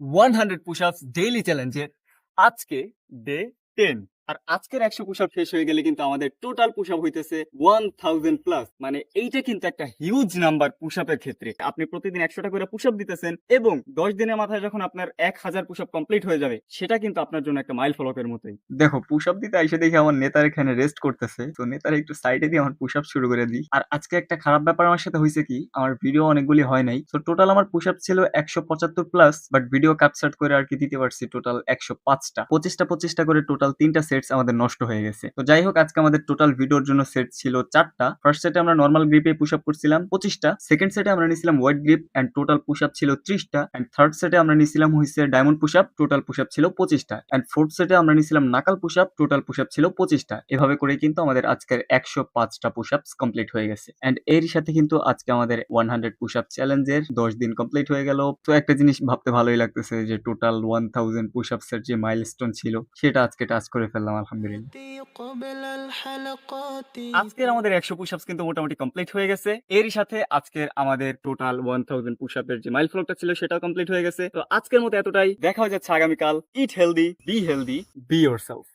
100 push-ups daily চ্যালেঞ্জের আজকে day 10। আর আজকের 100 পুশ-আপ শেষ হয়ে গেলে কিন্তু আমাদের টোটাল পুশ-আপ হইতেছে 1000 প্লাস। মানে এইটা কিন্তু একটা হিউজ নাম্বার পুশ-আপের ক্ষেত্রে। আপনি প্রতিদিন 100টা করে পুশ-আপ দিতেছেন এবং 10 দিনের মাথায় যখন আপনার 1000 পুশ-আপ কমপ্লিট হয়ে যাবে, সেটা কিন্তু আপনার জন্য একটা মাইল ফলকের মতোই। দেখো, পুশ-আপ দিতে আইসা দেখি আমার নেতার এখানে রেস্ট করতেছে, তো নেতার একটু সাইডে দিয়ে আমার পুশ-আপ শুরু করে দিই। আর আজকে একটা খারাপ ব্যাপার আমার সাথে হয়েছে কি, আমার ভিডিও অনেকগুলি হয় নাই, তো টোটাল আমার পুশ-আপ ছিল 175 প্লাস, বাট ভিডিও কাটসাট করে আর কি দিতে পারছি টোটাল 105টা, 25টা করে টোটাল 3টা সেটস আমাদের নষ্ট হয়ে গেছে। তো যাই হোক, আজকে আমাদের টোটাল ভিডিওর জন্য সেট ছিল 4টা। ফার্স্ট সেটে আমরা নর্মাল গ্রিপে পুশ-আপ করছিলাম 25টা, সেকেন্ড সেটে আমরা নিছিলাম weight grip and total push-up ছিল 30টা, এন্ড থার্ড সেটে আমরা নিছিলাম হইছে ডায়মন্ড পুশ-আপ, টোটাল পুশ-আপ ছিল 25টা, এন্ড ফোর্থ সেটে আমরা নিছিলাম নাকাল পুশ-আপ, টোটাল পুশ-আপ ছিল 25টা। এভাবে করে কিন্তু আমাদের আজকের 105টা পুশ-আপস কমপ্লিট হয়ে গেছে। এন্ড এর সাথে কিন্তু আজকে আমাদের 100 পুশ-আপ চ্যালেঞ্জের 10 দিন কমপ্লিট হয়ে গেল। তো একটা জিনিস ভাবতে ভালোই লাগতেছে যে টোটাল 1000 পুশ-আপস এর যে মাইলস্টোন ছিল সেটা আজকে টাচ করে ফেললাম, আলহামদুলিল্লাহ। আজকের আমাদের 100 পুশ-আপস কিন্তু মোটামুটি কমপ্লিট হয়ে গেছে। এরই সাথে আজকের আমাদের টোটাল 1000 পুশ-আপের যে মাইল ফলকটা ছিল সেটাও কমপ্লিট হয়ে গেছে। তো আজকের মতো এতটাই, দেখা হয়ে যাচ্ছে আগামীকাল। Eat healthy, be healthy, be yourself.